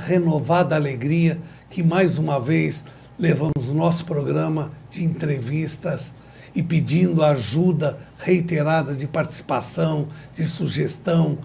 renovada alegria que mais uma vez levamos o nosso programa de entrevistas e pedindo ajuda reiterada de participação, de sugestão,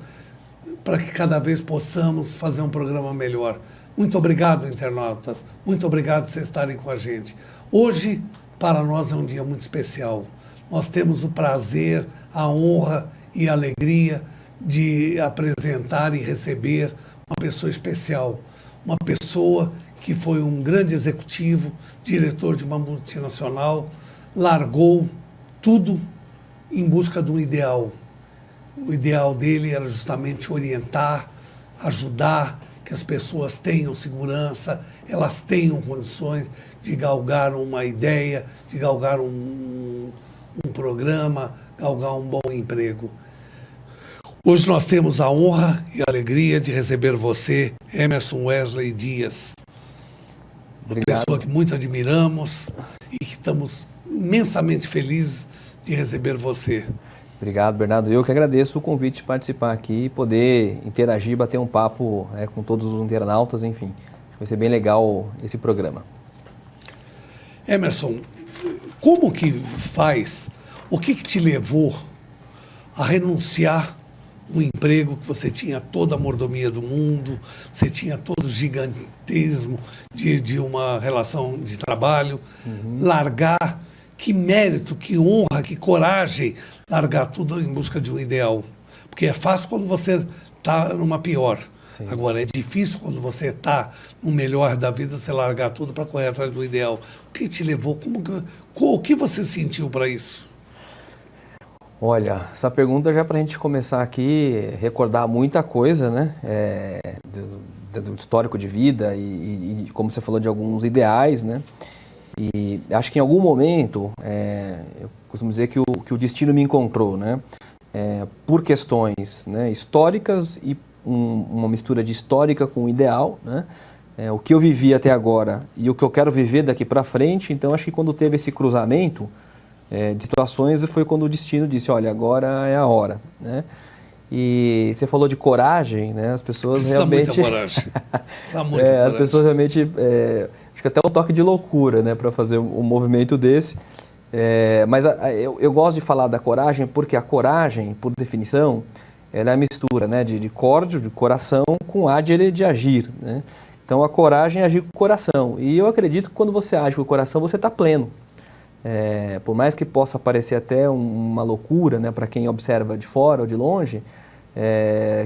para que cada vez possamos fazer um programa melhor. Muito obrigado, internautas. Muito obrigado por vocês estarem com a gente. Hoje, para nós, é um dia muito especial. Nós temos o prazer, a honra e a alegria de apresentar e receber uma pessoa especial. Uma pessoa que foi um grande executivo, diretor de uma multinacional, largou tudo em busca de um ideal. O ideal dele era justamente orientar, ajudar, que as pessoas tenham segurança, elas tenham condições de galgar uma ideia, de galgar um programa, galgar um bom emprego. Hoje nós temos a honra e a alegria de receber você, Emerson Wesley Dias. Uma pessoa que muito admiramos e que estamos imensamente felizes de receber você. Obrigado, Bernardo. Eu que agradeço o convite de participar aqui, poder interagir, bater um papo com todos os internautas, enfim. Vai ser bem legal esse programa. Emerson, como que faz, o que te levou a renunciar um emprego que você tinha toda a mordomia do mundo, você tinha todo o gigantismo de uma relação de trabalho, largar, que mérito, que honra, que coragem, largar tudo em busca de um ideal. Porque é fácil quando você está numa pior. Sim. Agora, é difícil quando você está no melhor da vida, você largar tudo para correr atrás do ideal. O que te levou? O que você sentiu para isso? Olha, essa pergunta já para a gente começar aqui, recordar muita coisa, né? Do histórico de vida e, como você falou, de alguns ideais, né? E acho que em algum momento, eu costumo dizer que o destino me encontrou, né? Por questões, né, históricas e uma mistura de histórica com ideal, né? O que eu vivi até agora e o que eu quero viver daqui para frente. Então, acho que quando teve esse cruzamento de situações, foi quando o destino disse, olha, agora é a hora, né? E você falou de coragem, né? As pessoas realmente... Muita coragem. Muita coragem. As pessoas realmente... acho que até um toque de loucura, né? Para fazer um movimento desse. Mas eu gosto de falar da coragem porque a coragem, por definição, ela é a mistura, né? De córdio, de coração, com agere de agir, né? Então, a coragem é agir com o coração. E eu acredito que quando você age com o coração, você está pleno. Por mais que possa parecer até uma loucura, né, para quem observa de fora ou de longe,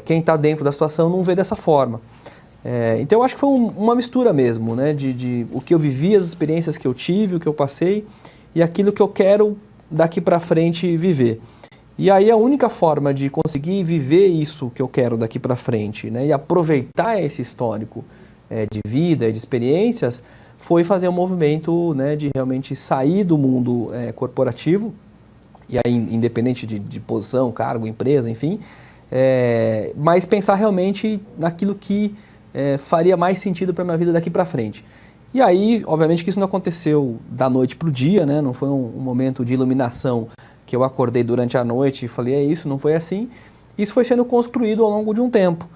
quem está dentro da situação não vê dessa forma. Então eu acho que foi uma mistura mesmo, né, de o que eu vivi, as experiências que eu tive, o que eu passei e aquilo que eu quero daqui para frente viver. E aí a única forma de conseguir viver isso que eu quero daqui para frente, né, e aproveitar esse histórico de vida e de experiências foi fazer um movimento, né, de realmente sair do mundo corporativo, e aí independente de posição, cargo, empresa, enfim, mas pensar realmente naquilo que faria mais sentido para a minha vida daqui para frente. E aí, obviamente que isso não aconteceu da noite para o dia, né, não foi um momento de iluminação que eu acordei durante a noite e falei, é isso, não foi assim. Isso foi sendo construído ao longo de um tempo.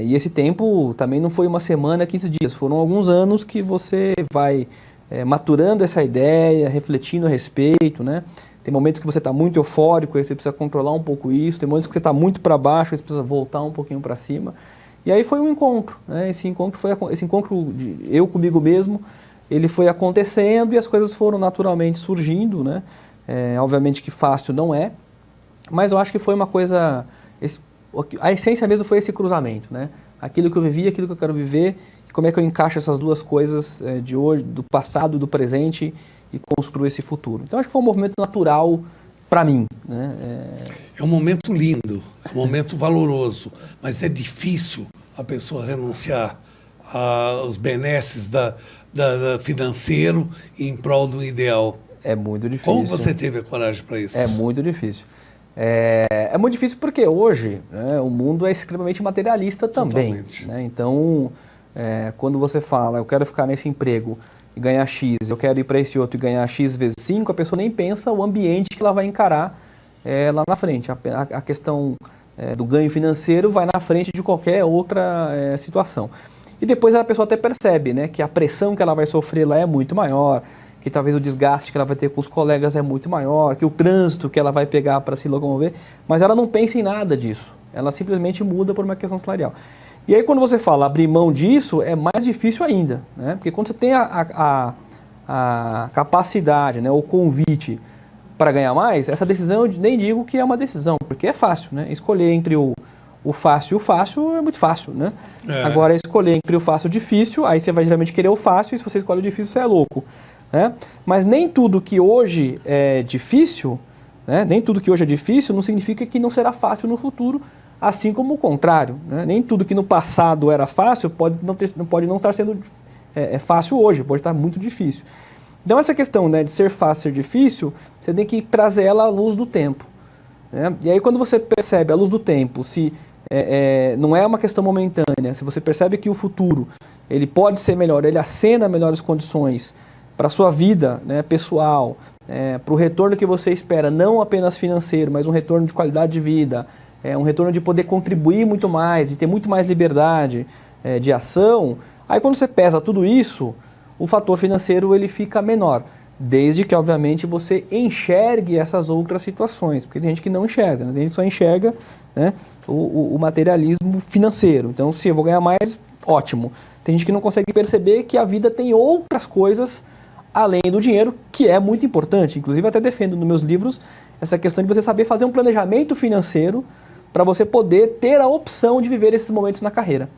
E esse tempo também não foi uma semana, 15 dias, foram alguns anos que você vai maturando essa ideia, refletindo a respeito, né? Tem momentos que você está muito eufórico, aí você precisa controlar um pouco isso, tem momentos que você está muito para baixo, aí você precisa voltar um pouquinho para cima. E aí foi um encontro, né? Esse encontro de eu comigo mesmo, ele foi acontecendo e as coisas foram naturalmente surgindo, né? Obviamente que fácil não é, mas eu acho que foi uma coisa... A essência mesmo foi esse cruzamento, né? Aquilo que eu vivi, aquilo que eu quero viver, e como é que eu encaixo essas duas coisas de hoje, do passado, do presente, e construo esse futuro. Então acho que foi um movimento natural para mim, né? É um momento lindo, é um momento valoroso, mas é difícil a pessoa renunciar aos benesses da financeiro em prol do ideal. É muito difícil. Como você teve a coragem para isso? É muito difícil. É muito difícil porque hoje, né, o mundo é extremamente materialista também. Né? Então, quando você fala, eu quero ficar nesse emprego e ganhar X, eu quero ir para esse outro e ganhar X vezes 5, a pessoa nem pensa o ambiente que ela vai encarar lá na frente. A questão do ganho financeiro vai na frente de qualquer outra situação. E depois a pessoa até percebe, né, que a pressão que ela vai sofrer lá é muito maior, que talvez o desgaste que ela vai ter com os colegas é muito maior, que o trânsito que ela vai pegar para se locomover, mas ela não pensa em nada disso. Ela simplesmente muda por uma questão salarial. E aí quando você fala abrir mão disso, é mais difícil ainda, né? Porque quando você tem a capacidade, né, o convite para ganhar mais, essa decisão eu nem digo que é uma decisão, porque é fácil, né? Escolher entre o fácil e o fácil é muito fácil, né? Agora, escolher entre o fácil e o difícil, aí você vai geralmente querer o fácil, e se você escolhe o difícil, você é louco, né? Mas nem tudo que hoje é difícil, né? Nem tudo que hoje é difícil não significa que não será fácil no futuro, assim como o contrário, né? Nem tudo que no passado era fácil pode não estar sendo fácil hoje, pode estar muito difícil. Então essa questão, né, de ser fácil, ser difícil, você tem que trazer ela à luz do tempo, né? E aí quando você percebe à luz do tempo, se não é uma questão momentânea, se você percebe que o futuro ele pode ser melhor, ele acena melhores condições para a sua vida, né, pessoal, para o retorno que você espera, não apenas financeiro, mas um retorno de qualidade de vida, um retorno de poder contribuir muito mais, de ter muito mais liberdade de ação, aí quando você pesa tudo isso, o fator financeiro ele fica menor, desde que, obviamente, você enxergue essas outras situações, porque tem gente que não enxerga, né? Tem gente que só enxerga, né, o materialismo financeiro. Então, se eu vou ganhar mais, ótimo. Tem gente que não consegue perceber que a vida tem outras coisas além do dinheiro, que é muito importante. Inclusive, eu até defendo nos meus livros essa questão de você saber fazer um planejamento financeiro para você poder ter a opção de viver esses momentos na carreira.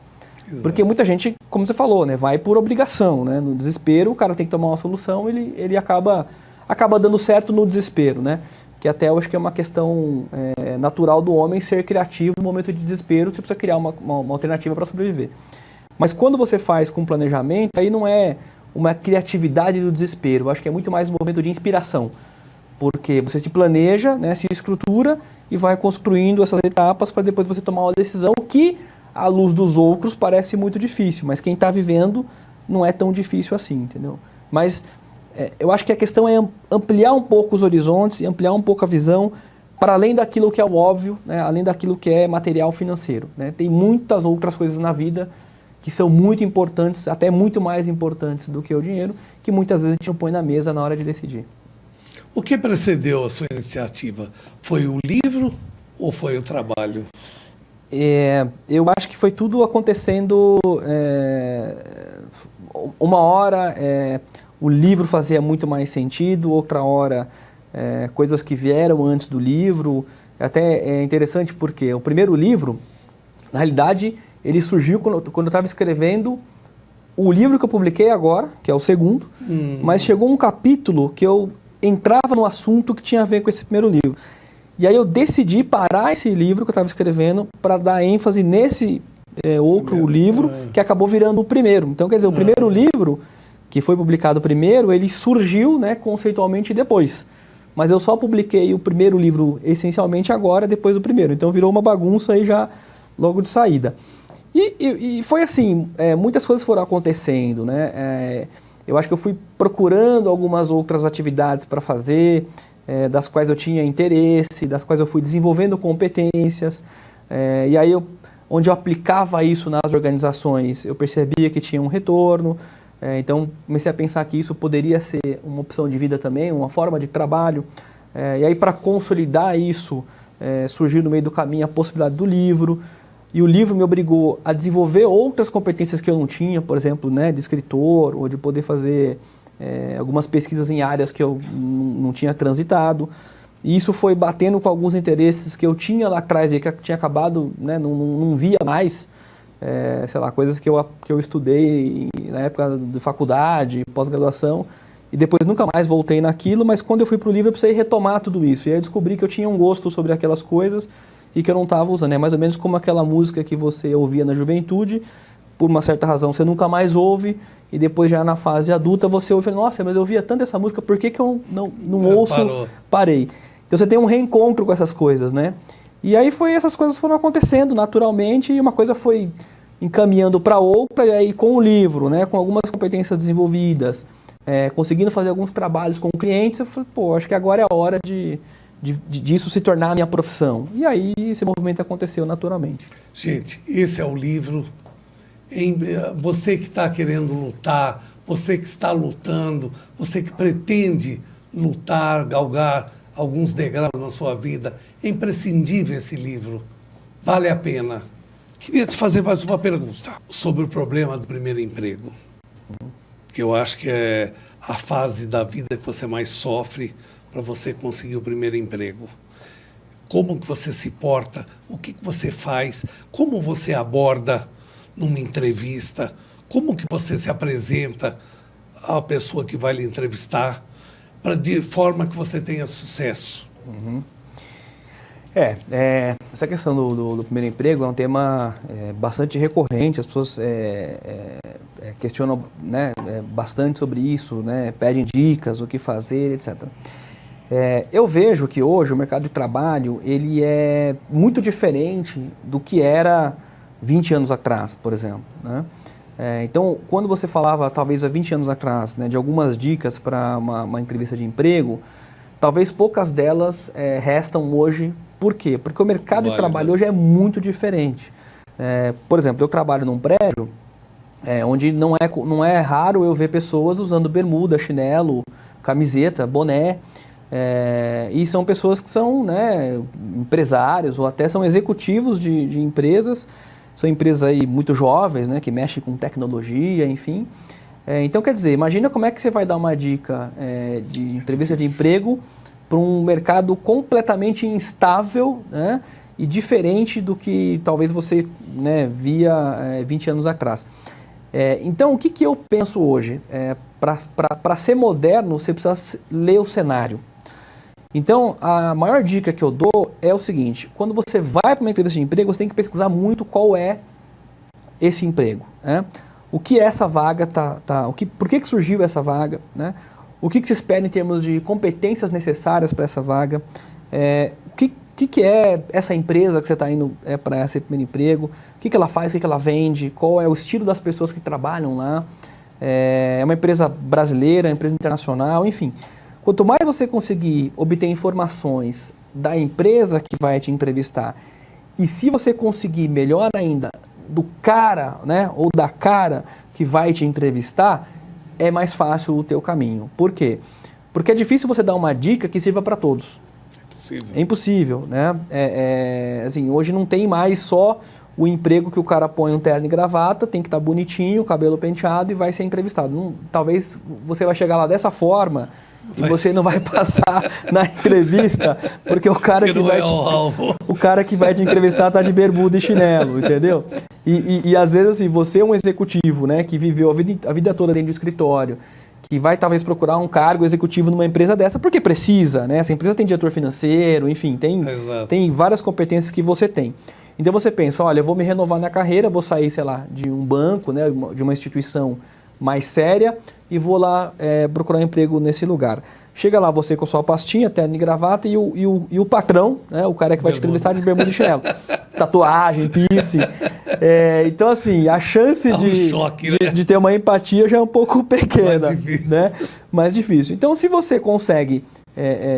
Exato. Porque muita gente, como você falou, né, vai por obrigação, né? No desespero, o cara tem que tomar uma solução, ele acaba dando certo no desespero, né? Que até eu acho que é uma questão natural do homem ser criativo no momento de desespero, você precisa criar uma alternativa para sobreviver. Mas quando você faz com planejamento, aí não é uma criatividade do desespero, eu acho que é muito mais um momento de inspiração. Porque você se planeja, né, se estrutura e vai construindo essas etapas para depois você tomar uma decisão que, à luz dos outros, parece muito difícil, mas quem está vivendo não é tão difícil assim, entendeu? Mas eu acho que a questão é ampliar um pouco os horizontes e ampliar um pouco a visão para além daquilo que é o óbvio, né, além daquilo que é material financeiro, né? Tem muitas outras coisas na vida que são muito importantes, até muito mais importantes do que o dinheiro, que muitas vezes a gente não põe na mesa na hora de decidir. O que precedeu a sua iniciativa? Foi o livro ou foi o trabalho? Eu acho que foi tudo acontecendo uma hora o livro fazia muito mais sentido, outra hora coisas que vieram antes do livro. Até é interessante porque o primeiro livro, na realidade, ele surgiu quando eu estava escrevendo o livro que eu publiquei agora, que é o segundo, mas chegou um capítulo que eu entrava no assunto que tinha a ver com esse primeiro livro. E aí eu decidi parar esse livro que eu estava escrevendo para dar ênfase nesse outro livro que acabou virando o primeiro. Então, quer dizer, o primeiro livro, que foi publicado primeiro, ele surgiu, né, conceitualmente depois. Mas eu só publiquei o primeiro livro essencialmente agora, depois do primeiro. Então virou uma bagunça aí já logo de saída. E foi assim, muitas coisas foram acontecendo, né? Eu acho que eu fui procurando algumas outras atividades para fazer, das quais eu tinha interesse, das quais eu fui desenvolvendo competências. E aí, onde eu aplicava isso nas organizações, eu percebia que tinha um retorno. Então, comecei a pensar que isso poderia ser uma opção de vida também, uma forma de trabalho. E aí, para consolidar isso, surgiu no meio do caminho a possibilidade do livro. E o livro me obrigou a desenvolver outras competências que eu não tinha, por exemplo, né, de escritor, ou de poder fazer algumas pesquisas em áreas que eu não tinha transitado. E isso foi batendo com alguns interesses que eu tinha lá atrás e que tinha acabado, né, não via mais, sei lá, coisas que eu estudei na época de faculdade, pós-graduação, e depois nunca mais voltei naquilo, mas quando eu fui para o livro eu precisei retomar tudo isso. E aí eu descobri que eu tinha um gosto sobre aquelas coisas e que eu não estava usando. É mais ou menos como aquela música que você ouvia na juventude, por uma certa razão você nunca mais ouve, e depois já na fase adulta você ouve e fala, nossa, mas eu ouvia tanto essa música, por que eu não ouço? Parei. Então você tem um reencontro com essas coisas, né? E aí essas coisas foram acontecendo naturalmente, e uma coisa foi encaminhando para outra, e aí com o livro, né, com algumas competências desenvolvidas, conseguindo fazer alguns trabalhos com clientes, eu falei, acho que agora é a hora disso se tornar a minha profissão. E aí esse movimento aconteceu naturalmente. Gente, esse é o livro você que está querendo lutar, você que está lutando, você que pretende lutar, galgar alguns degraus na sua vida. É imprescindível esse livro. Vale a pena. Queria te fazer mais uma pergunta sobre o problema do primeiro emprego, que eu acho que é a fase da vida que você mais sofre para você conseguir o primeiro emprego. Como que você se porta, o que você faz, como você aborda numa entrevista, como que você se apresenta à pessoa que vai lhe entrevistar, de forma que você tenha sucesso. Essa questão do primeiro emprego é um tema bastante recorrente, as pessoas questionam, né, bastante sobre isso, né, pedem dicas, o que fazer, etc. Eu vejo que hoje o mercado de trabalho ele é muito diferente do que era 20 anos atrás, por exemplo, né? Então, quando você falava, talvez há 20 anos atrás, né, de algumas dicas para uma entrevista de emprego, talvez poucas delas restam hoje. Por quê? Porque o mercado de trabalho hoje é muito diferente. Por exemplo, eu trabalho num prédio onde não é raro eu ver pessoas usando bermuda, chinelo, camiseta, boné, e são pessoas que são, né, empresários ou até são executivos de empresas. São empresas aí muito jovens, né, que mexem com tecnologia, enfim. Então, quer dizer, imagina como é que você vai dar uma dica de entrevista de emprego para um mercado completamente instável, né, e diferente do que talvez você, né, via 20 anos atrás. Então, o que eu penso hoje? Para ser moderno, você precisa ler o cenário. Então, a maior dica que eu dou é o seguinte: quando você vai para uma entrevista de emprego, você tem que pesquisar muito qual é esse emprego, né? O que essa vaga por que surgiu essa vaga, né? O que se espera em termos de competências necessárias para essa vaga, o que é essa empresa que você está indo para esse primeiro emprego, o que ela faz, o que ela vende, qual é o estilo das pessoas que trabalham lá, é uma empresa brasileira, uma empresa internacional, enfim. Quanto mais você conseguir obter informações da empresa que vai te entrevistar, e se você conseguir, melhor ainda, do cara, né, ou da cara que vai te entrevistar, é mais fácil o teu caminho. Por quê? Porque é difícil você dar uma dica que sirva para todos. É impossível, né? Assim, hoje não tem mais só o emprego que o cara põe um terno e gravata, tem que estar bonitinho, cabelo penteado e vai ser entrevistado. Talvez você vai chegar lá dessa forma e você não vai passar na entrevista, porque o cara que vai te entrevistar está de bermuda e chinelo, entendeu? E às vezes assim, você é um executivo, né, que viveu a vida toda dentro do escritório, que vai talvez procurar um cargo executivo numa empresa dessa, porque precisa, né? Essa empresa tem diretor financeiro, enfim, tem várias competências que você tem. Então você pensa, olha, eu vou me renovar na carreira, vou sair, sei lá, de um banco, né, de uma instituição mais séria e vou lá procurar um emprego nesse lugar. Chega lá você com sua pastinha, terno e gravata e o patrão, né, o cara que vai te entrevistar de bermuda e chinelo. Tatuagem, piercing. Então, assim, a chance de ter uma empatia já é um pouco pequena, né? Mais difícil. Então, se você consegue,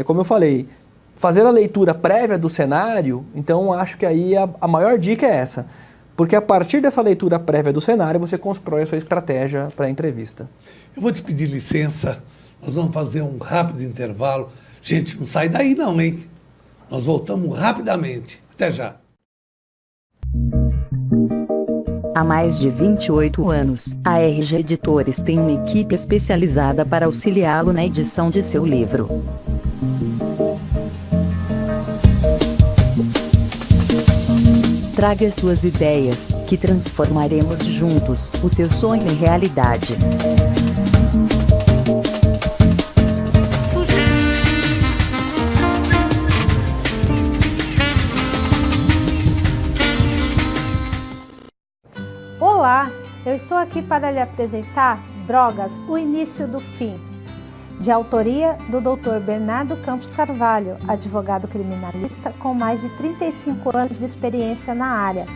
como eu falei, fazer a leitura prévia do cenário, então acho que aí a maior dica é essa. Porque a partir dessa leitura prévia do cenário, você constrói a sua estratégia para a entrevista. Eu vou te pedir licença, nós vamos fazer um rápido intervalo. Gente, não sai daí não, hein? Nós voltamos rapidamente. Até já. Há mais de 28 anos, a RG Editores tem uma equipe especializada para auxiliá-lo na edição de seu livro. Traga suas ideias, que transformaremos juntos o seu sonho em realidade. Olá, eu estou aqui para lhe apresentar Drogas, o Início do Fim, de autoria do Dr. Bernardo Campos Carvalho, advogado criminalista com mais de 35 anos de experiência na área.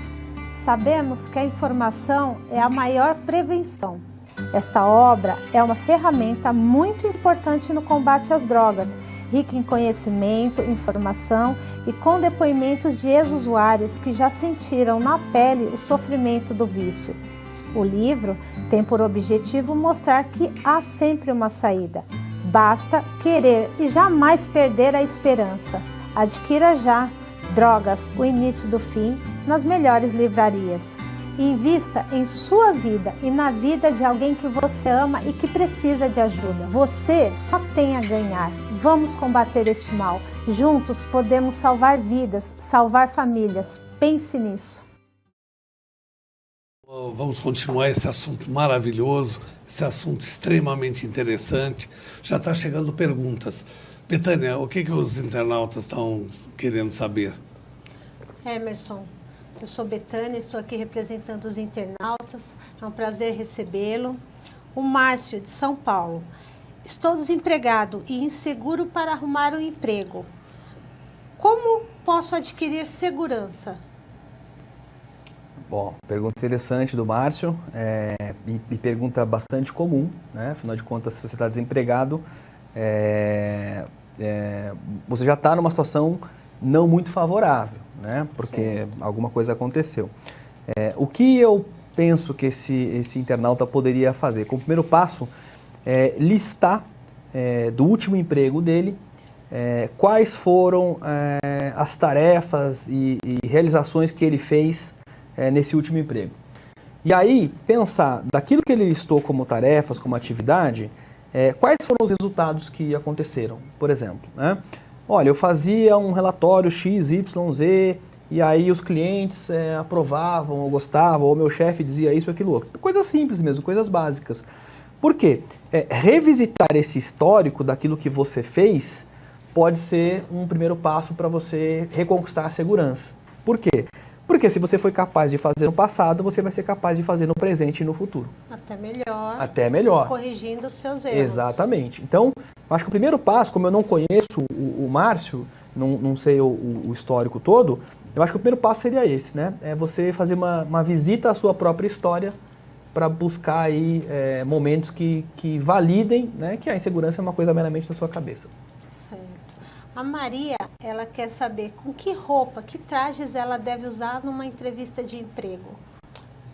Sabemos que a informação é a maior prevenção. Esta obra é uma ferramenta muito importante no combate às drogas, rica em conhecimento, informação e com depoimentos de ex-usuários que já sentiram na pele o sofrimento do vício. O livro tem por objetivo mostrar que há sempre uma saída. Basta querer e jamais perder a esperança. Adquira já Drogas, o início do fim, nas melhores livrarias. Invista em sua vida e na vida de alguém que você ama e que precisa de ajuda. Você só tem a ganhar. Vamos combater este mal. Juntos podemos salvar vidas, salvar famílias. Pense nisso. Vamos continuar esse assunto maravilhoso, esse assunto extremamente interessante. Já está chegando perguntas. Betânia, o que os internautas estão querendo saber? Emerson, eu sou Betânia, estou aqui representando os internautas. É um prazer recebê-lo. O Márcio, de São Paulo. Estou desempregado e inseguro para arrumar um emprego. Como posso adquirir segurança? Bom, pergunta interessante do Márcio, e pergunta bastante comum, né? Afinal de contas, se você está desempregado, você já está numa situação não muito favorável, né? Porque alguma coisa aconteceu. O que eu penso que esse internauta poderia fazer? Como primeiro passo, listar do último emprego dele quais foram as tarefas e realizações que ele fez nesse último emprego. E aí, pensar daquilo que ele listou como tarefas, como atividade, quais foram os resultados que aconteceram, por exemplo, né? Olha, eu fazia um relatório X, Y, Z, e aí os clientes aprovavam ou gostavam, ou meu chefe dizia isso ou aquilo outro. Coisas simples mesmo, coisas básicas. Por quê? Revisitar esse histórico daquilo que você fez pode ser um primeiro passo para você reconquistar a segurança. Por quê? Porque se você foi capaz de fazer no passado, você vai ser capaz de fazer no presente e no futuro. Até melhor. Até melhor. Corrigindo os seus erros. Exatamente. Então, acho que o primeiro passo, como eu não conheço o Márcio, não sei o histórico todo, eu acho que o primeiro passo seria esse, né? É você fazer uma visita à sua própria história para buscar aí momentos que validem, né, que a insegurança é uma coisa meramente na sua cabeça. Certo. A Maria, ela quer saber com que roupa, que trajes ela deve usar numa entrevista de emprego.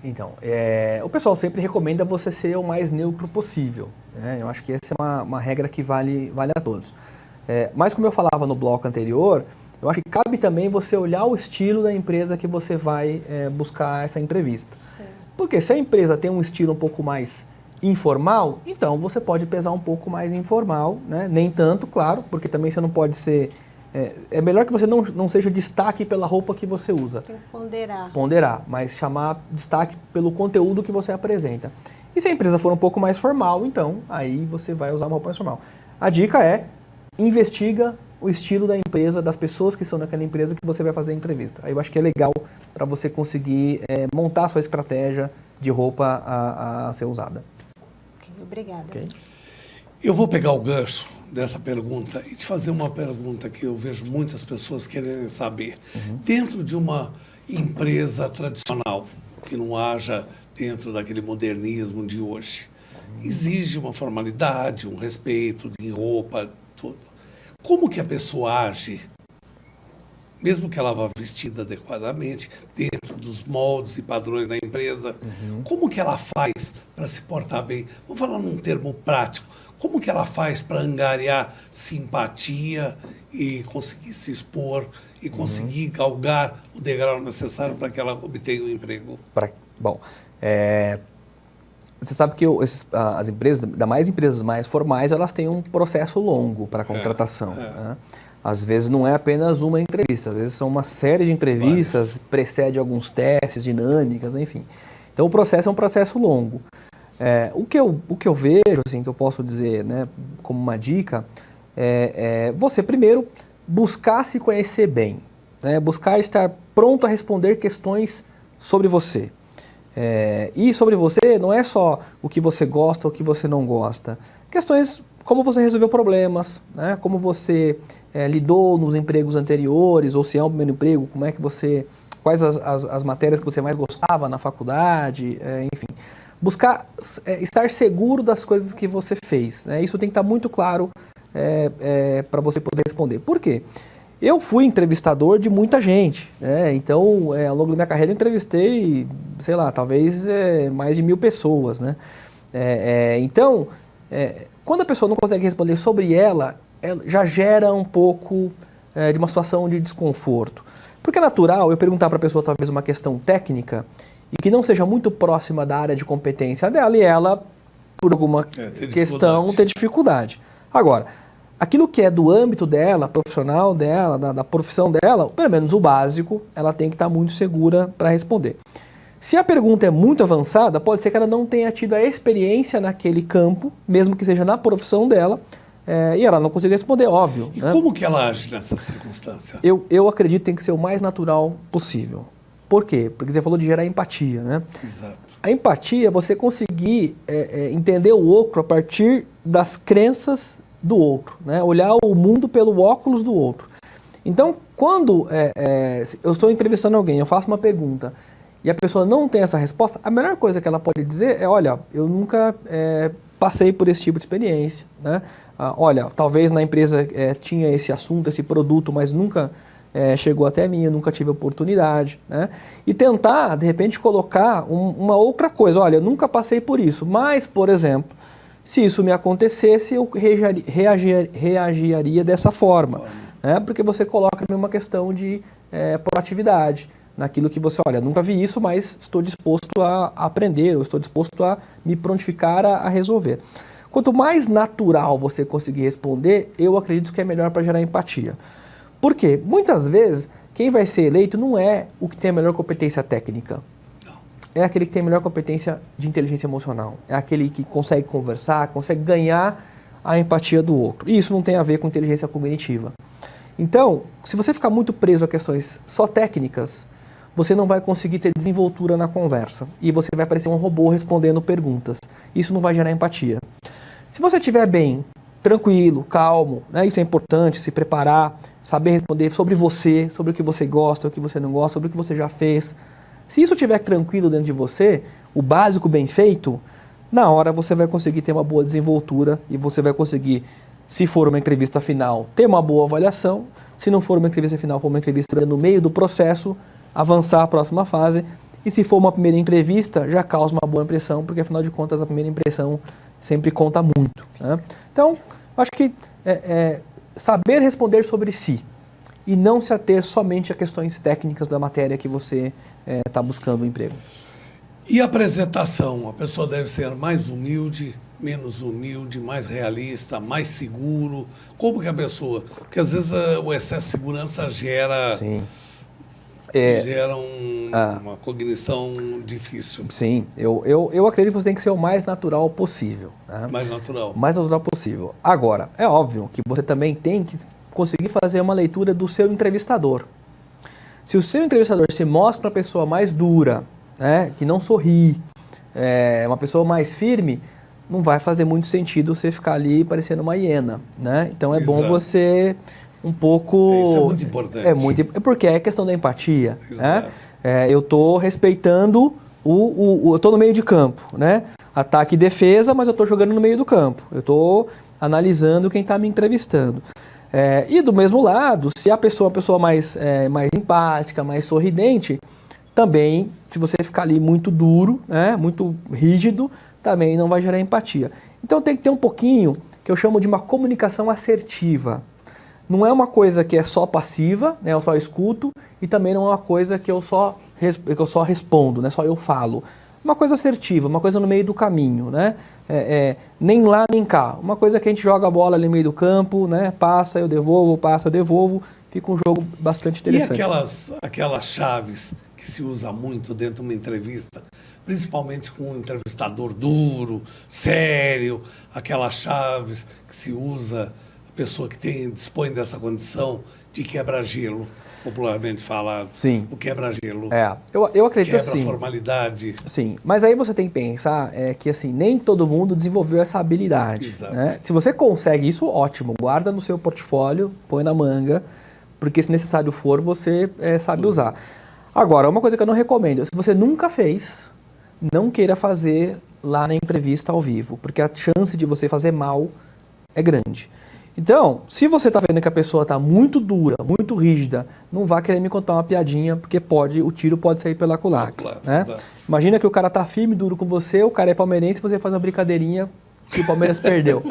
Então, o pessoal sempre recomenda você ser o mais neutro possível, né? Eu acho que essa é uma regra que vale a todos. Mas como eu falava no bloco anterior, eu acho que cabe também você olhar o estilo da empresa que você vai buscar essa entrevista. Certo. Porque se a empresa tem um estilo um pouco mais informal, então você pode pesar um pouco mais informal, né? Nem tanto, claro, porque também você não pode ser... É melhor que você não seja destaque pela roupa que você usa. Tem que ponderar. Ponderar, mas chamar destaque pelo conteúdo que você apresenta. E se a empresa for um pouco mais formal, então aí você vai usar uma roupa mais formal. A dica é, investiga o estilo da empresa, das pessoas que são naquela empresa que você vai fazer a entrevista. Aí eu acho que é legal para você conseguir montar a sua estratégia de roupa a ser usada. Obrigada. Okay. Eu vou pegar o gancho dessa pergunta e te fazer uma pergunta que eu vejo muitas pessoas quererem saber. Dentro de uma empresa tradicional, que não haja dentro daquele modernismo de hoje, exige uma formalidade, um respeito de roupa, tudo. Como que a pessoa age, mesmo que ela vá vestida adequadamente, dentro dos moldes e padrões da empresa, como que ela faz para se portar bem? Vamos falar num termo prático. Como que ela faz para angariar simpatia e conseguir se expor e conseguir galgar o degrau necessário para que ela obtenha um emprego? Bom, você sabe que as empresas, ainda mais empresas mais formais, elas têm um processo longo para a contratação. Né? Às vezes não é apenas uma entrevista, às vezes são uma série de entrevistas, precede alguns testes, dinâmicas, enfim. Então o processo é um processo longo. O que eu vejo, assim, que eu posso dizer, né, como uma dica, você primeiro buscar se conhecer bem, né, buscar estar pronto a responder questões sobre você. E sobre você não é só o que você gosta ou o que você não gosta. Questões como você resolveu problemas, né, como você lidou nos empregos anteriores, ou se é um primeiro emprego, quais as matérias que você mais gostava na faculdade, enfim. Buscar estar seguro das coisas que você fez, né? Isso tem que estar muito claro para você poder responder. Por quê? Eu fui entrevistador de muita gente, né? Então, ao longo da minha carreira, eu entrevistei sei lá, talvez mais de 1.000 pessoas, né? Então, quando a pessoa não consegue responder sobre ela já gera um pouco de uma situação de desconforto. Porque é natural eu perguntar para a pessoa talvez uma questão técnica e que não seja muito próxima da área de competência dela e ela, por alguma questão, ter dificuldade. Agora, aquilo que é do âmbito dela, profissional dela, da profissão dela, pelo menos o básico, ela tem que estar muito segura para responder. Se a pergunta é muito avançada, pode ser que ela não tenha tido a experiência naquele campo, mesmo que seja na profissão dela, e ela não consiga responder, óbvio. E como que ela age nessa circunstância? Eu acredito que tem que ser o mais natural possível. Por quê? Porque você falou de gerar empatia, né? Exato. A empatia é você conseguir entender o outro a partir das crenças do outro, né? Olhar o mundo pelo óculos do outro. Então, quando eu estou entrevistando alguém, eu faço uma pergunta e a pessoa não tem essa resposta, a melhor coisa que ela pode dizer é, olha, eu nunca passei por esse tipo de experiência, né? Olha, talvez na empresa tinha esse assunto, esse produto, mas nunca chegou até mim, eu nunca tive oportunidade, né? E tentar, de repente, colocar uma outra coisa. Olha, eu nunca passei por isso, mas, por exemplo, se isso me acontecesse, eu reagiria dessa forma, né? Porque você coloca uma questão de proatividade naquilo que você, olha, nunca vi isso, mas estou disposto a aprender, ou estou disposto a me prontificar a resolver. Quanto mais natural você conseguir responder, eu acredito que é melhor para gerar empatia. Por quê? Muitas vezes, quem vai ser eleito não é o que tem a melhor competência técnica. Não. É aquele que tem a melhor competência de inteligência emocional. É aquele que consegue conversar, consegue ganhar a empatia do outro. E isso não tem a ver com inteligência cognitiva. Então, se você ficar muito preso a questões só técnicas, você não vai conseguir ter desenvoltura na conversa. E você vai parecer um robô respondendo perguntas. Isso não vai gerar empatia. Se você estiver bem, tranquilo, calmo, né, isso é importante, se preparar, saber responder sobre você, sobre o que você gosta, o que você não gosta, sobre o que você já fez. Se isso estiver tranquilo dentro de você, o básico bem feito, na hora você vai conseguir ter uma boa desenvoltura e você vai conseguir, se for uma entrevista final, ter uma boa avaliação. Se não for uma entrevista final, for uma entrevista no meio do processo, avançar à próxima fase. E se for uma primeira entrevista, já causa uma boa impressão, porque afinal de contas a primeira impressão sempre conta muito, né? Então, acho que saber responder sobre si e não se ater somente a questões técnicas da matéria que você está buscando o emprego. E a apresentação? A pessoa deve ser mais humilde, menos humilde, mais realista, mais seguro? Como que a pessoa... Porque às vezes o excesso de segurança gera... Sim. Gera uma cognição difícil. Sim, eu acredito que você tem que ser o mais natural possível. Né? Mais natural. O mais natural possível. Agora, é óbvio que você também tem que conseguir fazer uma leitura do seu entrevistador. Se o seu entrevistador se mostra uma pessoa mais dura, né, que não sorri, uma pessoa mais firme, não vai fazer muito sentido você ficar ali parecendo uma hiena. Né? Então é bom você... um pouco... Isso é muito importante. Porque é questão da empatia. Né? Eu estou respeitando eu estou no meio de campo, né? Ataque e defesa, mas eu estou jogando no meio do campo. Eu estou analisando quem está me entrevistando. E do mesmo lado, se a pessoa é uma pessoa mais empática, mais sorridente, também, se você ficar ali muito duro, né, muito rígido, também não vai gerar empatia. Então tem que ter um pouquinho, que eu chamo de uma comunicação assertiva. Não é uma coisa que é só passiva, né, eu só escuto, e também não é uma coisa que eu só respondo, né, só eu falo. Uma coisa assertiva, uma coisa no meio do caminho, né? Nem lá nem cá. Uma coisa que a gente joga a bola ali no meio do campo, né? Passa, eu devolvo, fica um jogo bastante interessante. E aquelas chaves que se usa muito dentro de uma entrevista, principalmente com um entrevistador duro, sério, aquelas chaves que se usa, a pessoa que dispõe dessa condição de quebra-gelo, popularmente falado. Sim. O quebra-gelo. Eu acredito quebra assim. A formalidade. Sim, mas aí você tem que pensar que assim, nem todo mundo desenvolveu essa habilidade. Exato. Né? Se você consegue isso, ótimo. Guarda no seu portfólio, põe na manga, porque se necessário for, você sabe usar. Agora, uma coisa que eu não recomendo, se você nunca fez, não queira fazer lá na entrevista ao vivo, porque a chance de você fazer mal é grande. Então, se você está vendo que a pessoa está muito dura, muito rígida, não vá querer me contar uma piadinha, porque o tiro pode sair pela culatra. Claro, né? exato. Imagina que o cara tá firme, duro com você, o cara é palmeirense e você faz uma brincadeirinha que o Palmeiras perdeu.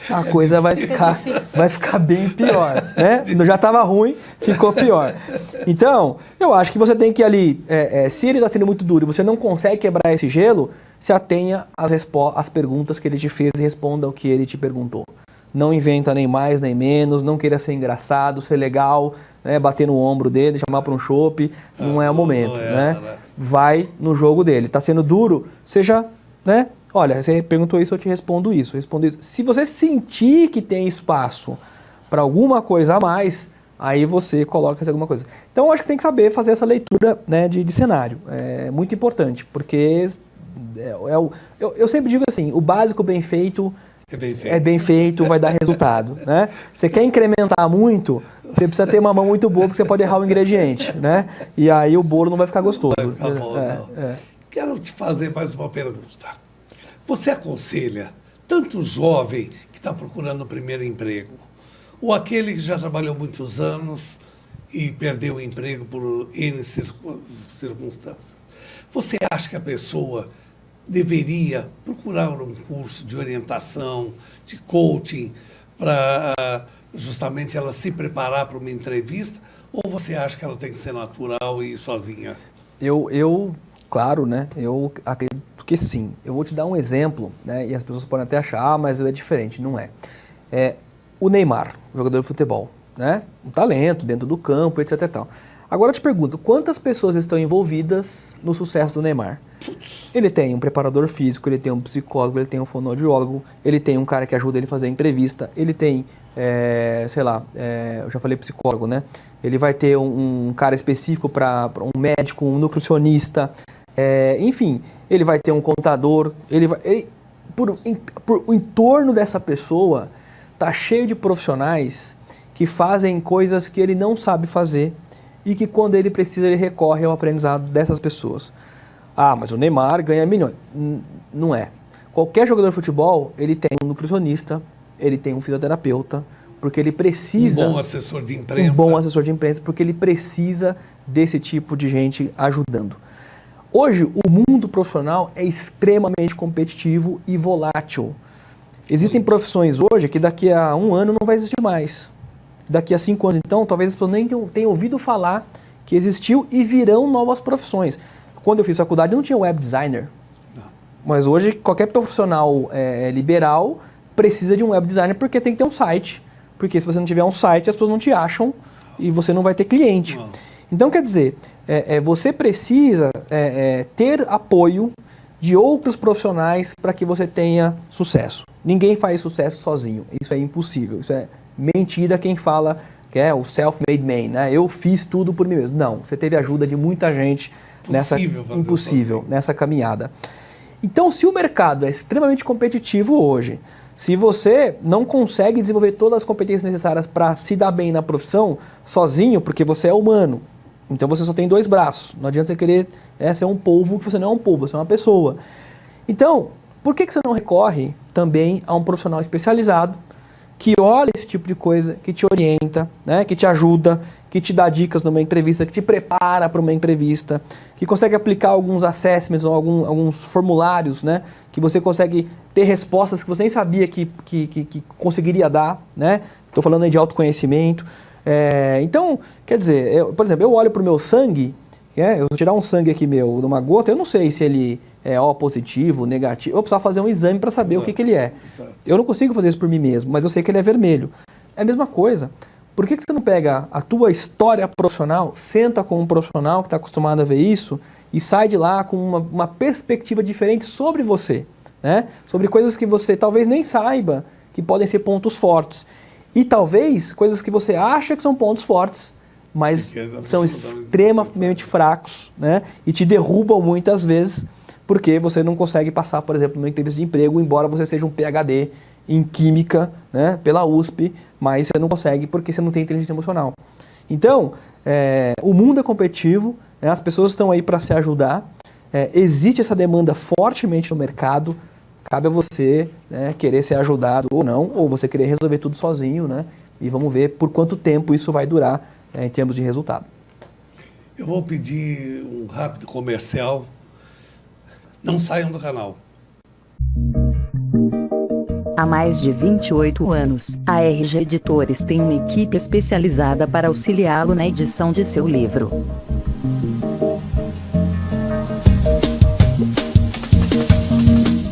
A coisa vai ficar bem pior, né? Já estava ruim, ficou pior. Então, eu acho que você tem que ali, se ele está sendo muito duro e você não consegue quebrar esse gelo, se atenha às perguntas que ele te fez e responda o que ele te perguntou. Não inventa nem mais nem menos, não queira ser engraçado, ser legal, né? Bater no ombro dele, chamar para um chopp, não é o momento, né? Vai no jogo dele. Está sendo duro, seja, né? Olha, você perguntou isso, eu te respondo isso. Se você sentir que tem espaço para alguma coisa a mais, aí você coloca alguma coisa. Então, eu acho que tem que saber fazer essa leitura, né, de cenário. É muito importante, porque eu sempre digo assim, o básico bem feito é bem feito, vai dar resultado. Né? Você quer incrementar muito, você precisa ter uma mão muito boa, porque você pode errar o ingrediente. Né? E aí o bolo não vai ficar gostoso. Vai ficar bom, não. Quero te fazer mais uma pergunta. Você aconselha tanto o jovem que está procurando o primeiro emprego, ou aquele que já trabalhou muitos anos e perdeu o emprego por N circunstâncias? Você acha que a pessoa deveria procurar um curso de orientação, de coaching, para justamente ela se preparar para uma entrevista, ou você acha que ela tem que ser natural e ir sozinha? Claro, né? Eu acredito que sim. Eu vou te dar um exemplo, né? E as pessoas podem até achar, mas é diferente, não é. O Neymar, jogador de futebol, né? Um talento dentro do campo, etc e tal. Agora eu te pergunto, quantas pessoas estão envolvidas no sucesso do Neymar? Ele tem um preparador físico, ele tem um psicólogo, ele tem um fonoaudiólogo, ele tem um cara que ajuda ele a fazer entrevista, ele tem, eu já falei psicólogo, né? Ele vai ter um cara específico para um médico, um nutricionista, enfim, ele vai ter um contador, por o entorno dessa pessoa tá cheio de profissionais que fazem coisas que ele não sabe fazer e que quando ele precisa ele recorre ao aprendizado dessas pessoas. Ah, mas o Neymar ganha milhões. Não é. Qualquer jogador de futebol, ele tem um nutricionista, ele tem um fisioterapeuta, porque ele precisa... Um bom assessor de imprensa. Um bom assessor de imprensa, porque ele precisa desse tipo de gente ajudando. Hoje, o mundo profissional é extremamente competitivo e volátil. Existem profissões hoje que daqui a 1 ano não vai existir mais. Daqui a 5 anos, então, talvez as pessoas nem tenham ouvido falar que existiu e virão novas profissões. Quando eu fiz faculdade, não tinha web designer. Não. Mas hoje, qualquer profissional liberal precisa de um web designer porque tem que ter um site. Porque se você não tiver um site, as pessoas não te acham e você não vai ter cliente. Não. Então, quer dizer, você precisa ter apoio de outros profissionais para que você tenha sucesso. Ninguém faz sucesso sozinho. Isso é impossível. Isso é mentira quem fala que é o self-made man, né? Eu fiz tudo por mim mesmo. Não, você teve ajuda de muita gente nessa caminhada. Então, se o mercado é extremamente competitivo hoje, se você não consegue desenvolver todas as competências necessárias para se dar bem na profissão sozinho, porque você é humano, então você só tem 2 braços. Não adianta você querer ser um polvo, que você não é um polvo, você é uma pessoa. Então, por que você não recorre também a um profissional especializado que olha esse tipo de coisa, que te orienta, né, que te ajuda, que te dá dicas numa entrevista, que te prepara para uma entrevista, que consegue aplicar alguns assessments ou alguns formulários, né, que você consegue ter respostas que você nem sabia que conseguiria dar, né? Estou falando aí de autoconhecimento. Então, quer dizer, por exemplo, eu olho para o meu sangue, eu vou tirar um sangue aqui meu numa gota, eu não sei se ele é O positivo, negativo, eu vou precisar fazer um exame para saber o que ele é. Exato. Eu não consigo fazer isso por mim mesmo, mas eu sei que ele é vermelho. É a mesma coisa. Por que você não pega a tua história profissional, senta com um profissional que está acostumado a ver isso e sai de lá com uma perspectiva diferente sobre você, né? Sobre coisas que você talvez nem saiba que podem ser pontos fortes. E talvez coisas que você acha que são pontos fortes, mas são extremamente fracos, né? E te derrubam muitas vezes porque você não consegue passar, por exemplo, numa entrevista de emprego, embora você seja um PhD em Química, né, pela USP, mas você não consegue porque você não tem inteligência emocional. Então, o mundo é competitivo, as pessoas estão aí para se ajudar, existe essa demanda fortemente no mercado, cabe a você, né, querer ser ajudado ou não, ou você querer resolver tudo sozinho, né? E vamos ver por quanto tempo isso vai durar, em termos de resultado. Eu vou pedir um rápido comercial. Não saiam do canal. Há mais de 28 anos, a RG Editores tem uma equipe especializada para auxiliá-lo na edição de seu livro.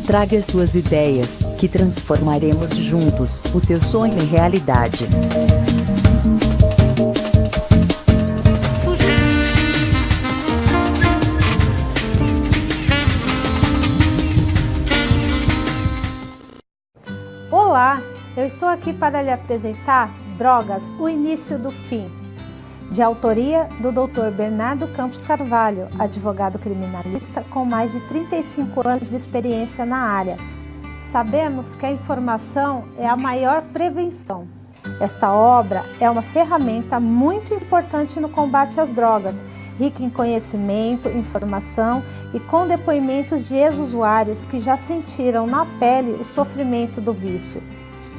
Traga suas ideias, que transformaremos juntos o seu sonho em realidade. Olá, eu estou aqui para lhe apresentar Drogas, o Início do Fim, de autoria do Dr. Bernardo Campos Carvalho, advogado criminalista com mais de 35 anos de experiência na área. Sabemos que a informação é a maior prevenção. Esta obra é uma ferramenta muito importante no combate às drogas, rica em conhecimento, informação e com depoimentos de ex-usuários que já sentiram na pele o sofrimento do vício.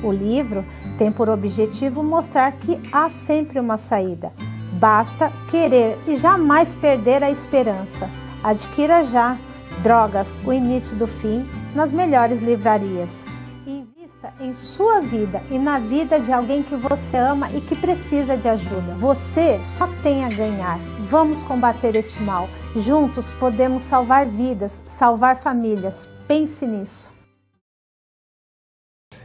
O livro tem por objetivo mostrar que há sempre uma saída. Basta querer e jamais perder a esperança. Adquira já Drogas, o Início do Fim, nas melhores livrarias. Invista em sua vida e na vida de alguém que você ama e que precisa de ajuda. Você só tem a ganhar. Vamos combater este mal. Juntos podemos salvar vidas, salvar famílias. Pense nisso.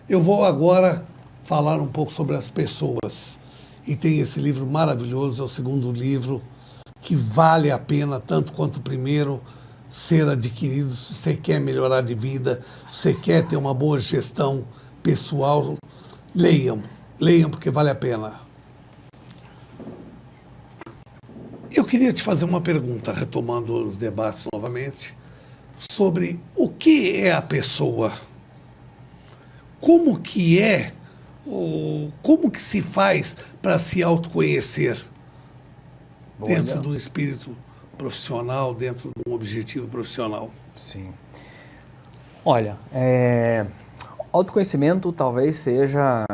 Eu vou agora falar um pouco sobre as pessoas. E tem esse livro maravilhoso, é o segundo livro, que vale a pena, tanto quanto o primeiro, ser adquirido. Se você quer melhorar de vida, se você quer ter uma boa gestão pessoal, leiam porque vale a pena. Eu queria te fazer uma pergunta, retomando os debates novamente, sobre o que é a pessoa, como que é, como que se faz para se autoconhecer dentro do espírito profissional, dentro de um objetivo profissional. Sim. Olha, autoconhecimento talvez seja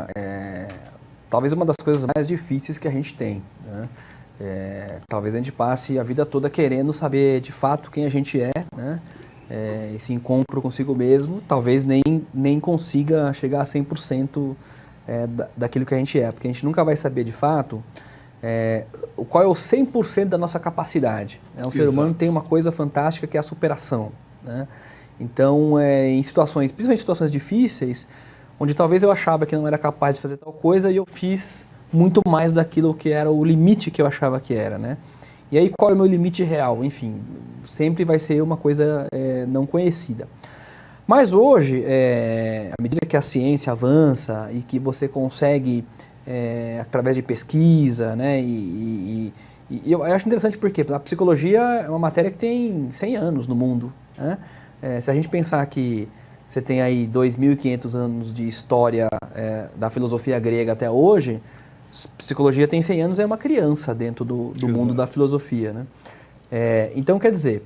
talvez uma das coisas mais difíceis que a gente tem, né? Talvez a gente passe a vida toda querendo saber de fato quem a gente é, né? Esse encontro consigo mesmo, talvez nem consiga chegar a 100% daquilo que a gente é, porque a gente nunca vai saber de fato qual é o 100% da nossa capacidade. O ser humano tem uma coisa fantástica que é a superação, né? Então, em situações, principalmente situações difíceis, onde talvez eu achava que não era capaz de fazer tal coisa e eu fiz muito mais daquilo que era o limite que eu achava que era, né? E aí, qual é o meu limite real? Enfim, sempre vai ser uma coisa não conhecida. Mas hoje, à medida que a ciência avança e que você consegue, através de pesquisa, né, e eu acho interessante porque a psicologia é uma matéria que tem 100 anos no mundo, né? Se a gente pensar que você tem aí 2.500 anos de história da filosofia grega até hoje, psicologia tem 100 anos, é uma criança dentro do mundo da filosofia, né? Então, quer dizer,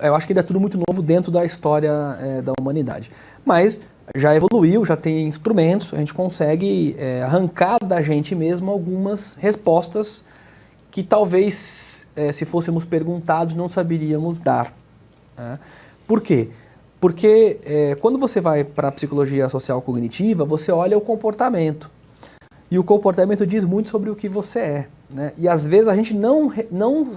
eu acho que ainda é tudo muito novo dentro da história da humanidade. Mas já evoluiu, já tem instrumentos, a gente consegue arrancar da gente mesmo algumas respostas que talvez, se fôssemos perguntados, não saberíamos dar, né? Por quê? Porque quando você vai para a psicologia social cognitiva, você olha o comportamento. E o comportamento diz muito sobre o que você é, né? E às vezes a gente não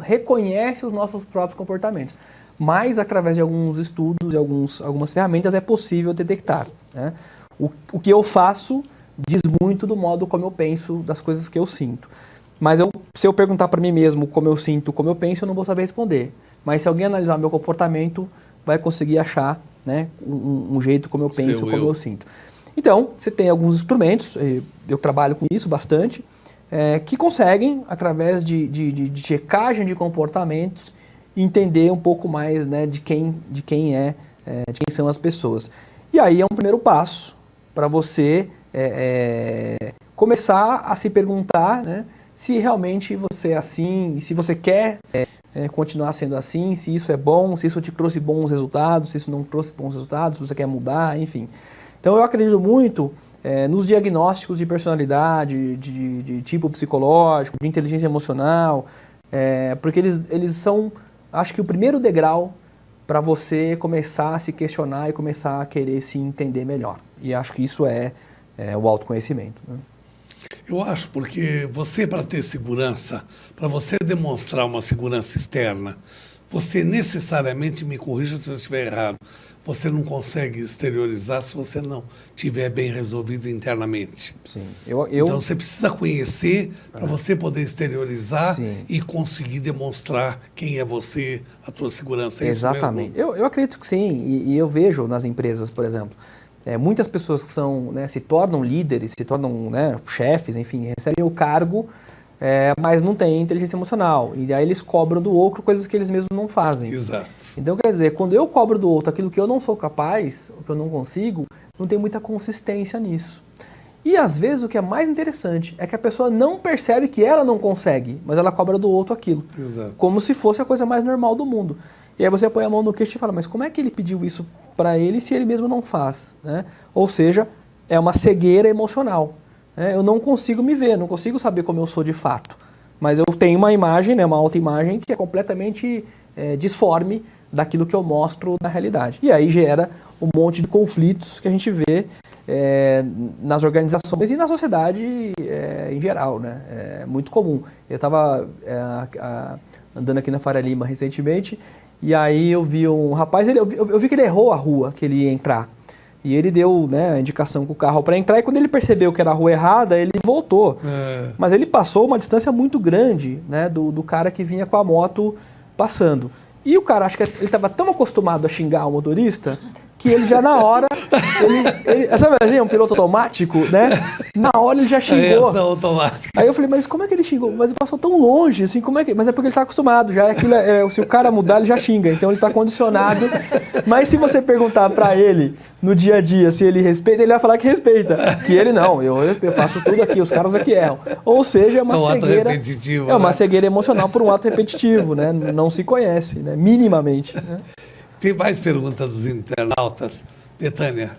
reconhece os nossos próprios comportamentos. Mas através de alguns estudos e algumas ferramentas é possível detectar, né? O que eu faço diz muito do modo como eu penso, das coisas que eu sinto. Mas se eu perguntar para mim mesmo como eu sinto, como eu penso, eu não vou saber responder. Mas se alguém analisar meu comportamento, vai conseguir achar, né, um jeito como eu penso, como eu sinto. Então, você tem alguns instrumentos, eu trabalho com isso bastante, que conseguem, através de checagem de comportamentos, entender um pouco mais, né, de quem são as pessoas. E aí é um primeiro passo para você começar a se perguntar, né, se realmente você é assim, se você quer continuar sendo assim, se isso é bom, se isso te trouxe bons resultados, se isso não trouxe bons resultados, se você quer mudar, enfim. Então eu acredito muito nos diagnósticos de personalidade, de tipo psicológico, de inteligência emocional, porque eles são, acho que o primeiro degrau para você começar a se questionar e começar a querer se entender melhor. E acho que isso é o autoconhecimento, né? Eu acho, porque você, para ter segurança, para você demonstrar uma segurança externa, você necessariamente, me corrija se eu estiver errado, você não consegue exteriorizar se você não tiver bem resolvido internamente. Sim. Então você precisa conhecer para você poder exteriorizar. Sim. E conseguir demonstrar quem é você, a tua segurança. É exatamente. Isso mesmo? Eu acredito que sim, e eu vejo nas empresas, por exemplo, muitas pessoas que são, se tornam líderes, se tornam chefes, enfim, recebem o cargo, mas não têm inteligência emocional. E aí eles cobram do outro coisas que eles mesmos não fazem. Exato. Então, quer dizer, quando eu cobro do outro aquilo que eu não sou capaz, o que eu não consigo, não tem muita consistência nisso. E às vezes o que é mais interessante é que a pessoa não percebe que ela não consegue, mas ela cobra do outro aquilo. Exato. Como se fosse a coisa mais normal do mundo. E aí você põe a mão no queixo e fala, mas como é que ele pediu isso para ele se ele mesmo não faz? Né? Ou seja, é uma cegueira emocional. Eu não consigo me ver, não consigo saber como eu sou de fato. Mas eu tenho uma imagem, uma autoimagem que é completamente disforme daquilo que eu mostro na realidade. E aí gera um monte de conflitos que a gente vê nas organizações e na sociedade em geral. Né? É muito comum. Eu estava andando aqui na Faria Lima recentemente, e aí eu vi um rapaz, eu vi que ele errou a rua que ele ia entrar. E ele deu a indicação com o carro para entrar, e quando ele percebeu que era a rua errada, ele voltou. Mas ele passou uma distância muito grande do cara que vinha com a moto passando. E o cara, acho que ele estava tão acostumado a xingar o motorista, que ele já na hora, sabe assim, um piloto automático, né? Na hora ele já xingou. Aí eu falei, mas como é que ele xingou? Mas ele passou tão longe, assim, como é que... Mas é porque ele está acostumado, já se o cara mudar, ele já xinga, então ele está condicionado. Mas se você perguntar para ele, no dia a dia, se ele respeita, ele vai falar que respeita. Que ele não, eu faço tudo aqui, os caras aqui erram. Ou seja, é uma cegueira... É uma cegueira emocional por um ato repetitivo, né? Não se conhece, né? Minimamente, né? Tem mais perguntas dos internautas? Betânia.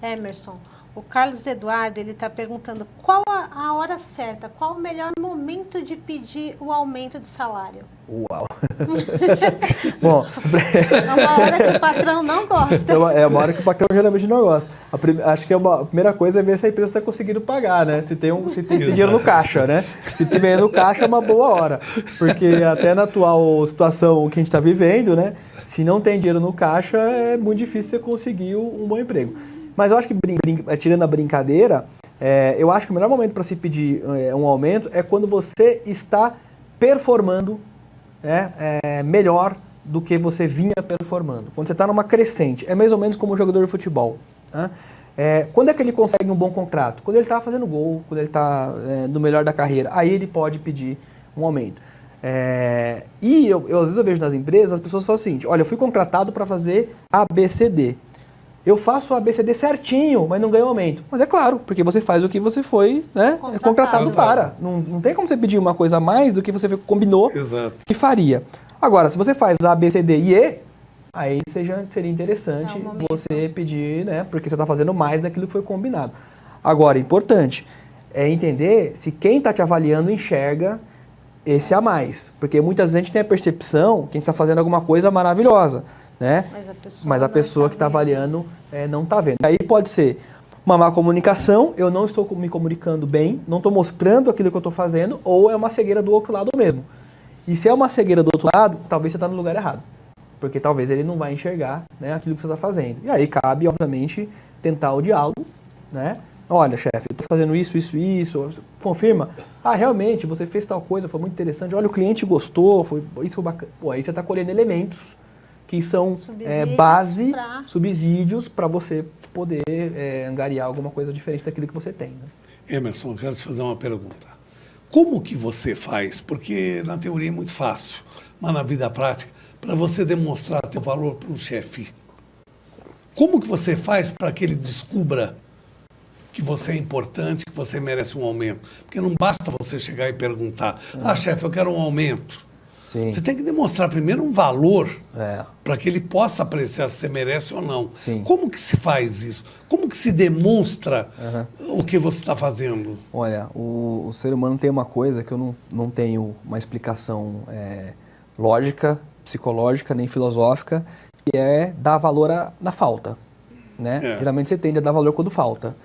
Emerson, o Carlos Eduardo, ele está perguntando qual a hora certa, qual o melhor momento de pedir o aumento de salário? Uau! Bom, é uma hora que o patrão não gosta. É uma hora que o patrão geralmente não gosta. Acho que a primeira coisa é ver se a empresa está conseguindo pagar, né? Se tem dinheiro no caixa, né? Se tiver no caixa é uma boa hora. Porque até na atual situação que a gente está vivendo, né? Se não tem dinheiro no caixa, é muito difícil você conseguir um bom emprego. Mas eu acho que, tirando a brincadeira, eu acho que o melhor momento para se pedir um aumento é quando você está performando melhor do que você vinha performando. Quando você está numa crescente. É mais ou menos como um jogador de futebol. Né? Quando é que ele consegue um bom contrato? Quando ele está fazendo gol, quando ele está no melhor da carreira. Aí ele pode pedir um aumento. E às vezes eu vejo nas empresas, as pessoas falam o seguinte, olha, eu fui contratado para fazer ABCD. Eu faço o ABCD certinho, mas não ganho aumento. Mas é claro, porque você faz o que você foi contratado para. Não tem como você pedir uma coisa a mais do que você combinou. Exato. E faria. Agora, se você faz A, B, C, D e E, aí seria interessante você pedir, porque você está fazendo mais daquilo que foi combinado. Agora, importante é entender se quem está te avaliando enxerga esse a mais. Porque muitas vezes a gente tem a percepção que a gente está fazendo alguma coisa maravilhosa. Né? Mas a pessoa que está avaliando não está vendo. Aí pode ser uma má comunicação, eu não estou me comunicando bem, não estou mostrando aquilo que eu estou fazendo, ou é uma cegueira do outro lado mesmo. E se é uma cegueira do outro lado, talvez você está no lugar errado. Porque talvez ele não vai enxergar aquilo que você está fazendo. E aí cabe, obviamente, tentar o diálogo. Né? Olha, chefe, eu estou fazendo isso. Confirma. Realmente, você fez tal coisa, foi muito interessante. Olha, o cliente gostou, isso foi bacana. Pô, aí você está colhendo elementos que são subsídios para você poder angariar alguma coisa diferente daquilo que você tem. Né? Emerson, eu quero te fazer uma pergunta. Como que você faz? Porque na teoria é muito fácil, mas na vida prática, para você demonstrar teu valor para um chefe, como que você faz para que ele descubra que você é importante, que você merece um aumento? Porque não basta você chegar e perguntar, chefe, eu quero um aumento. Sim. Você tem que demonstrar primeiro um valor É. para que ele possa apreciar se você merece ou não. Sim. Como que se faz isso? Como que se demonstra o que você está fazendo? Olha, o ser humano tem uma coisa que eu não tenho uma explicação lógica, psicológica, nem filosófica, que é dar valor na falta. Né? Geralmente você tende a dar valor quando falta.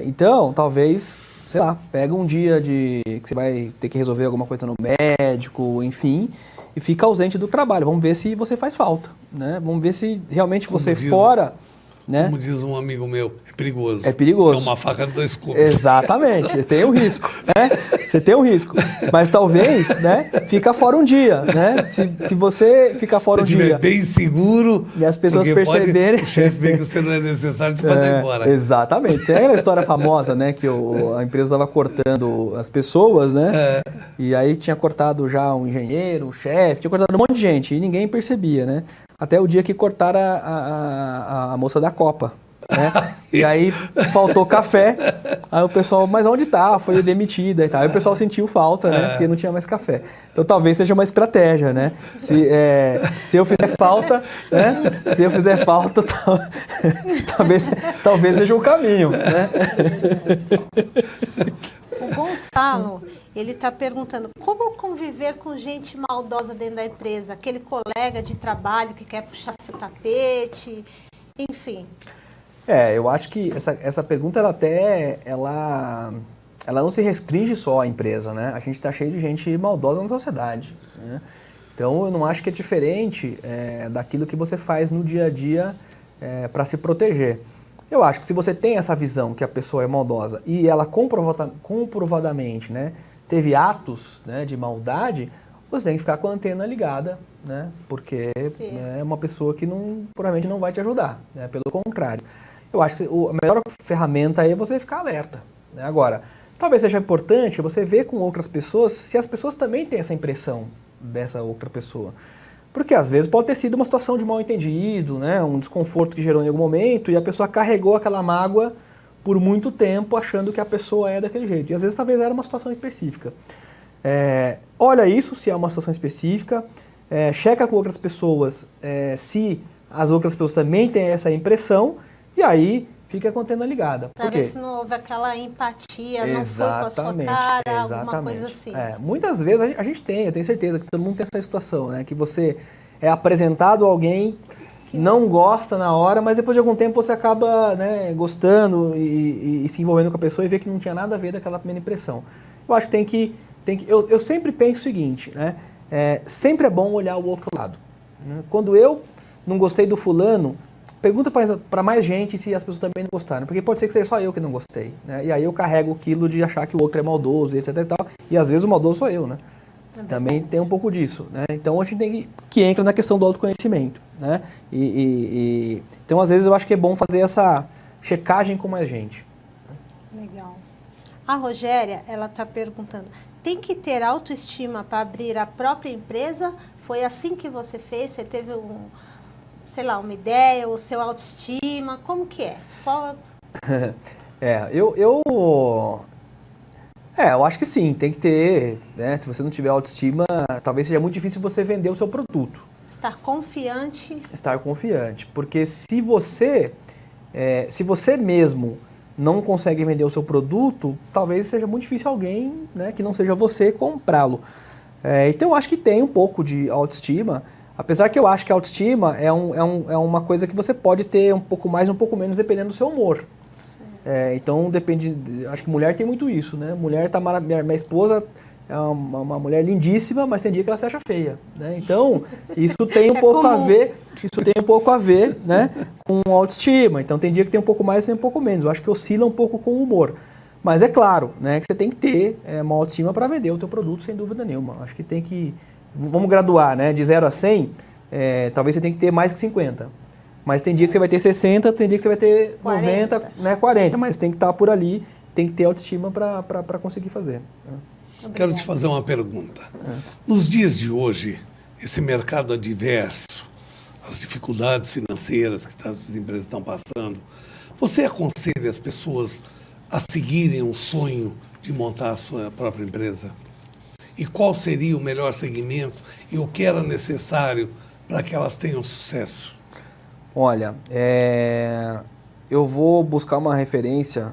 Então, talvez, sei lá, pega um dia que você vai ter que resolver alguma coisa no médico, enfim, e fica ausente do trabalho. Vamos ver se você faz falta. Né? Vamos ver se realmente você fora... Né? Como diz um amigo meu, é perigoso. É perigoso. É uma faca de dois gumes. Exatamente, você tem um risco, né? Você tem um risco. Mas talvez, né, fica fora um dia, né? Se você ficar fora um dia... Se estiver bem seguro... E as pessoas perceberem... O chefe vê que você não é necessário, te mandar embora. Exatamente. Tem aquela história famosa, né, que a empresa estava cortando as pessoas, né? E aí tinha cortado já um engenheiro, um chefe, tinha cortado um monte de gente e ninguém percebia, né? Até o dia que cortaram a moça da Copa, né? E aí faltou café, aí o pessoal, mas onde tá? Foi demitida e tal. Aí o pessoal sentiu falta, né? Porque não tinha mais café. Então talvez seja uma estratégia, né? Se eu fizer falta, né? Se eu fizer falta, talvez seja o caminho, né? O Gonçalo, ele está perguntando como conviver com gente maldosa dentro da empresa, aquele colega de trabalho que quer puxar seu tapete, enfim. Eu acho que essa pergunta ela não se restringe só à empresa, né? A gente está cheio de gente maldosa na sociedade, né? Então eu não acho que é diferente daquilo que você faz no dia a dia para se proteger. Eu acho que se você tem essa visão que a pessoa é maldosa e ela comprovadamente, né, teve atos, né, de maldade, você tem que ficar com a antena ligada, né, porque é uma pessoa que provavelmente não vai te ajudar, né, pelo contrário. Eu acho que a melhor ferramenta é você ficar alerta, né. Agora, talvez seja importante você ver com outras pessoas se as pessoas também têm essa impressão dessa outra pessoa. Porque às vezes pode ter sido uma situação de mal entendido, né, um desconforto que gerou em algum momento e a pessoa carregou aquela mágoa por muito tempo achando que a pessoa é daquele jeito. E às vezes talvez era uma situação específica. Olha isso, se é uma situação específica, checa com outras pessoas se as outras pessoas também têm essa impressão e aí fica com a antena ligada. Para ver se não houve aquela empatia, não foi com a sua cara, alguma coisa assim. Muitas vezes a gente tem, eu tenho certeza que todo mundo tem essa situação, né? Que você é apresentado a alguém, não gosta na hora, mas depois de algum tempo você acaba, né, gostando e se envolvendo com a pessoa e vê que não tinha nada a ver daquela primeira impressão. Eu acho que tem que eu sempre penso o seguinte, né? Sempre é bom olhar o outro lado, né? Quando eu não gostei do fulano, pergunta para mais gente se as pessoas também não gostaram, porque pode ser que seja só eu que não gostei, né? E aí eu carrego aquilo de achar que o outro é maldoso, etc e tal, e às vezes o maldoso sou eu, né? Também tem um pouco disso, né? Então a gente tem que entra na questão do autoconhecimento, né? Então às vezes eu acho que é bom fazer essa checagem com mais gente. Legal. A Rogéria, ela está perguntando, tem que ter autoestima para abrir a própria empresa? Foi assim que você fez? Você teve uma ideia, o seu autoestima, como que é? Eu acho que sim, tem que ter, né? Se você não tiver autoestima, talvez seja muito difícil você vender o seu produto. Estar confiante. Estar confiante, porque se você mesmo não consegue vender o seu produto, talvez seja muito difícil alguém, né, que não seja você comprá-lo. Então eu acho que tem um pouco de autoestima. Apesar que eu acho que a autoestima é uma coisa que você pode ter um pouco mais, um pouco menos, dependendo do seu humor. Então depende, acho que mulher tem muito isso, né? Minha esposa é uma mulher lindíssima, mas tem dia que ela se acha feia, né? Então isso tem um pouco a ver, né, com autoestima. Então tem dia que tem um pouco mais, tem um pouco menos. Eu acho que oscila um pouco com o humor. Mas é claro, né, que você tem que ter uma autoestima para vender o teu produto, sem dúvida nenhuma. Acho que tem que... Vamos graduar, né? De 0 a 100, talvez você tenha que ter mais que 50. Mas tem dia que você vai ter 60, tem dia que você vai ter 90, 40. Mas tem que estar por ali, tem que ter autoestima para conseguir fazer. Quero te fazer uma pergunta. Nos dias de hoje, esse mercado adverso, as dificuldades financeiras que as empresas estão passando, você aconselha as pessoas a seguirem um sonho de montar a sua própria empresa? e qual seria o melhor segmento e o que era necessário para que elas tenham sucesso? Olha, eu vou buscar uma referência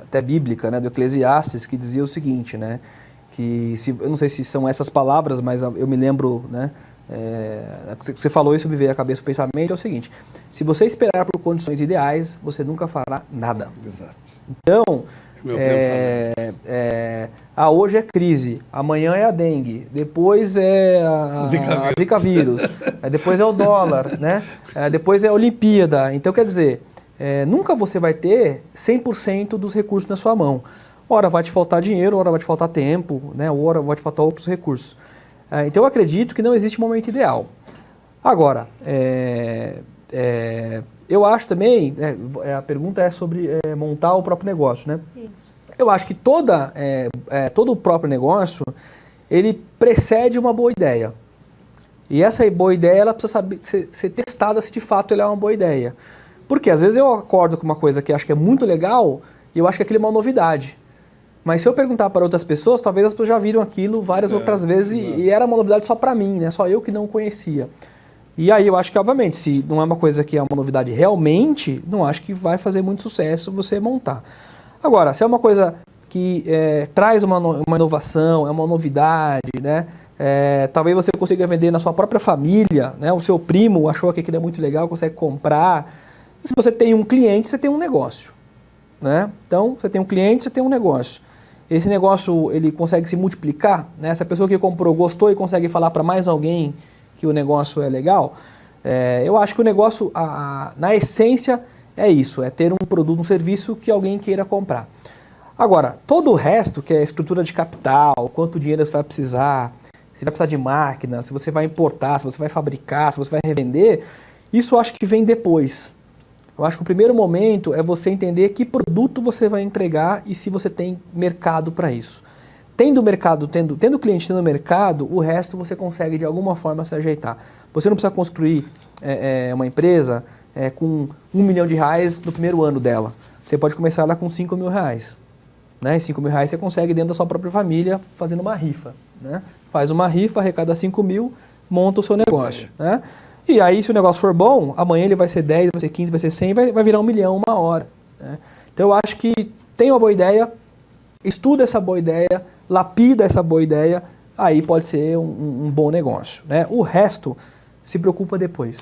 até bíblica, né, do Eclesiastes, que dizia o seguinte, né, que eu não sei se são essas palavras, mas eu me lembro, né, você falou isso, me veio à cabeça o pensamento, é o seguinte: se você esperar por condições ideais, você nunca fará nada. Exato. Então, Meu pensamento. hoje é crise, amanhã é a dengue, depois é a Zika vírus, depois é o dólar, né? Depois é a Olimpíada. Então, quer dizer, nunca você vai ter 100% dos recursos na sua mão. Ora vai te faltar dinheiro, ora vai te faltar tempo, né? Ora vai te faltar outros recursos. Então, eu acredito que não existe momento ideal. Agora, eu acho também, a pergunta é sobre montar o próprio negócio, né? Isso. Eu acho que todo o próprio negócio, ele precede uma boa ideia. E essa boa ideia, ela precisa ser testada se de fato ela é uma boa ideia. Porque às vezes eu acordo com uma coisa que acho que é muito legal e eu acho que aquilo é uma novidade. Mas se eu perguntar para outras pessoas, talvez as pessoas já viram aquilo várias outras vezes e era uma novidade só para mim, né? Só eu que não conhecia. E aí eu acho que, obviamente, se não é uma coisa que é uma novidade realmente, não acho que vai fazer muito sucesso você montar. Agora, se é uma coisa que traz uma inovação, é uma novidade, né? Talvez você consiga vender na sua própria família, né? O seu primo achou que aquilo é muito legal, consegue comprar. E se você tem um cliente, você tem um negócio, né? Então, você tem um cliente, você tem um negócio. Esse negócio, ele consegue se multiplicar, né? Se a pessoa que comprou gostou e consegue falar para mais alguém que o negócio é legal, eu acho que o negócio, na essência, é isso, é ter um produto, um serviço que alguém queira comprar. Agora, todo o resto, que é a estrutura de capital, quanto dinheiro você vai precisar, se vai precisar de máquina, se você vai importar, se você vai fabricar, se você vai revender, isso eu acho que vem depois. Eu acho que o primeiro momento é você entender que produto você vai entregar e se você tem mercado para isso. Tendo mercado, tendo cliente, tendo mercado, o resto você consegue de alguma forma se ajeitar. Você não precisa construir uma empresa com R$1 milhão no primeiro ano dela. Você pode começar ela com R$5 mil. Né? E R$5 mil você consegue dentro da sua própria família fazendo uma rifa. Né? Faz uma rifa, arrecada 5 mil, monta o seu negócio. Né? E aí, se o negócio for bom, amanhã ele vai ser 10, vai ser 15, vai ser 100, vai virar 1 milhão uma hora. Né? Então eu acho que tem uma boa ideia, estuda essa boa ideia, lapida essa boa ideia, aí pode ser um bom negócio. Né? O resto se preocupa depois.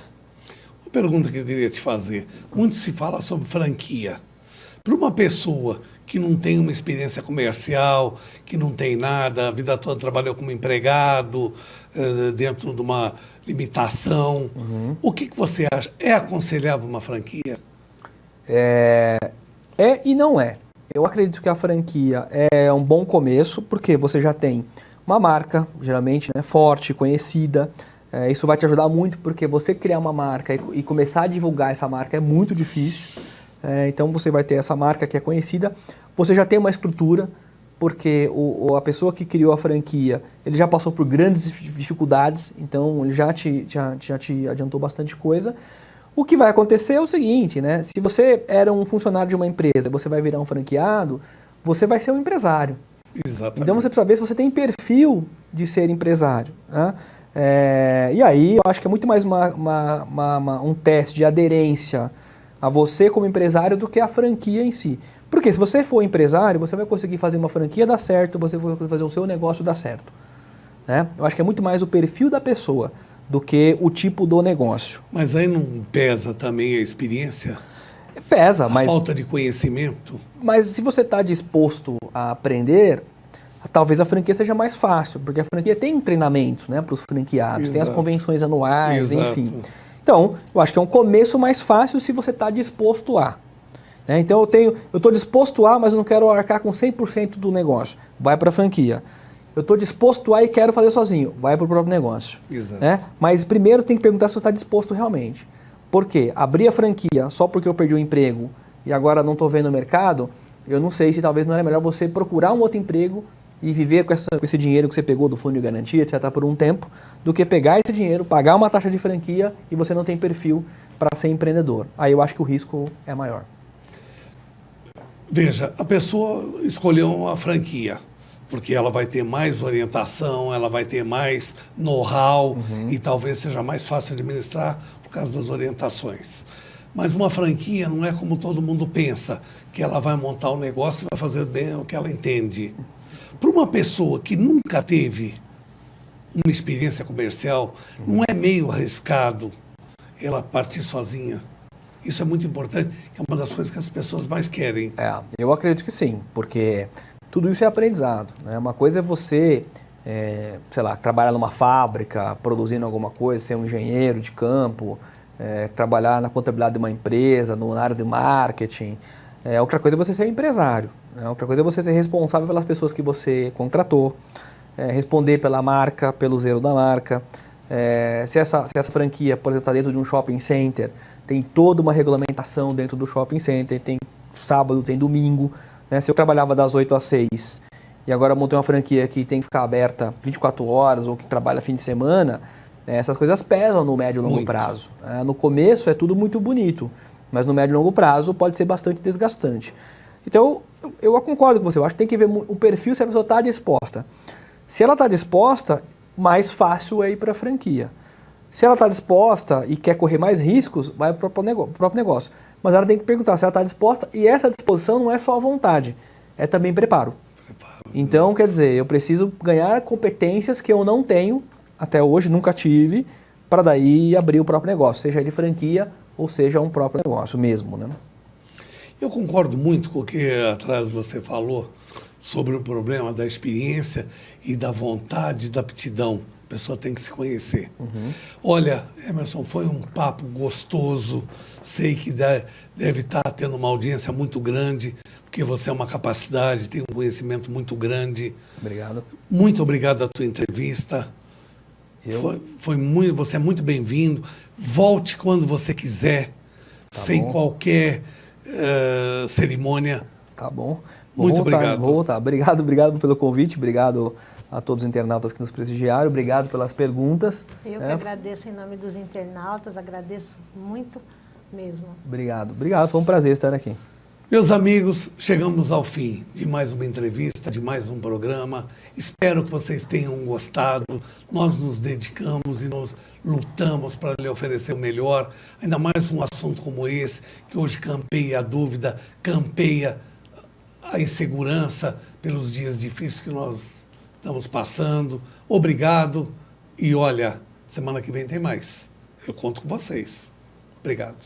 Uma pergunta que eu queria te fazer. Muito se fala sobre franquia. Para uma pessoa que não tem uma experiência comercial, que não tem nada, a vida toda trabalhou como empregado, dentro de uma limitação, o que você acha? É aconselhável uma franquia? E não é. Eu acredito que a franquia é um bom começo, porque você já tem uma marca, geralmente, né, forte, conhecida. Isso vai te ajudar muito, porque você criar uma marca e começar a divulgar essa marca é muito difícil. Então você vai ter essa marca que é conhecida. Você já tem uma estrutura, porque a pessoa que criou a franquia, ele já passou por grandes dificuldades, então ele já te adiantou bastante coisa. O que vai acontecer é o seguinte, né? Se você era um funcionário de uma empresa, você vai virar um franqueado, você vai ser um empresário. Exatamente. Então você precisa ver se você tem perfil de ser empresário. Né? E aí eu acho que é muito mais um teste de aderência a você como empresário do que a franquia em si. Porque se você for empresário, você vai conseguir fazer uma franquia dar certo, você vai conseguir fazer o seu negócio dar certo. Né? Eu acho que é muito mais o perfil da pessoa do que o tipo do negócio. Mas aí não pesa também a experiência? Pesa, mas... A falta de conhecimento? Mas se você está disposto a aprender, talvez a franquia seja mais fácil, porque a franquia tem treinamento, né, para os franqueados, tem as convenções anuais, enfim. Então, eu acho que é um começo mais fácil se você está disposto a. Né? Então, eu estou disposto a, mas eu não quero arcar com 100% do negócio. Vai para a franquia. Eu estou disposto a e quero fazer sozinho. Vai para o próprio negócio. Né? Mas primeiro tem que perguntar se você está disposto realmente. Por quê? Abrir a franquia só porque eu perdi o emprego e agora não estou vendo o mercado, eu não sei se talvez não era melhor você procurar um outro emprego e viver com esse dinheiro que você pegou do fundo de garantia, etc., por um tempo, do que pegar esse dinheiro, pagar uma taxa de franquia e você não tem perfil para ser empreendedor. Aí eu acho que o risco é maior. Veja, a pessoa escolheu uma franquia. porque ela vai ter mais orientação, ela vai ter mais know-how e talvez seja mais fácil administrar por causa das orientações. Mas uma franquia não é como todo mundo pensa, que ela vai montar um negócio e vai fazer bem o que ela entende. Para uma pessoa que nunca teve uma experiência comercial, não é meio arriscado ela partir sozinha. Isso é muito importante, que é uma das coisas que as pessoas mais querem. Eu acredito que sim, porque tudo isso é aprendizado, né? Uma coisa é você, sei lá, trabalhar numa fábrica, produzindo alguma coisa, ser um engenheiro de campo, trabalhar na contabilidade de uma empresa, na área de marketing. Outra coisa é você ser empresário, né? Outra coisa é você ser responsável pelas pessoas que você contratou, responder pela marca, pelo zelo da marca. Se essa franquia, por exemplo, está dentro de um shopping center, tem toda uma regulamentação dentro do shopping center, tem sábado, tem domingo. Né? Se eu trabalhava das 8 às 6 e agora montei uma franquia que tem que ficar aberta 24 horas ou que trabalha fim de semana, essas coisas pesam no médio e longo prazo. No começo é tudo muito bonito, mas no médio e longo prazo pode ser bastante desgastante. Então, eu concordo com você, eu acho que tem que ver o perfil se a pessoa está disposta. Se ela está disposta, mais fácil é ir para a franquia. Se ela está disposta e quer correr mais riscos, vai para o próprio negócio. Mas ela tem que perguntar se ela está disposta, e essa disposição não é só a vontade, é também preparo. Então, quer dizer, eu preciso ganhar competências que eu não tenho, até hoje, nunca tive, para daí abrir o próprio negócio, seja ele franquia ou seja um próprio negócio mesmo, né? Eu concordo muito com o que atrás você falou sobre o problema da experiência e da vontade, da aptidão. A pessoa tem que se conhecer. Olha, Emerson, foi um papo gostoso. Sei que deve estar tendo uma audiência muito grande, porque você é uma capacidade, tem um conhecimento muito grande. Obrigado. Muito obrigado pela tua entrevista. Você é muito bem-vindo. Volte quando você quiser, sem qualquer cerimônia. Tá bom. Muito obrigado. Vou voltar. Obrigado pelo convite, obrigado a todos os internautas que nos prestigiaram, obrigado pelas perguntas. Eu que agradeço em nome dos internautas, agradeço muito mesmo. Obrigado, foi um prazer estar aqui. Meus amigos, chegamos ao fim de mais uma entrevista, de mais um programa. Espero que vocês tenham gostado. Nós nos dedicamos e nos lutamos para lhe oferecer o melhor, ainda mais um assunto como esse, que hoje campeia a dúvida, campeia a insegurança pelos dias difíceis que nós estamos passando. Obrigado e olha, semana que vem tem mais. Eu conto com vocês. Obrigado.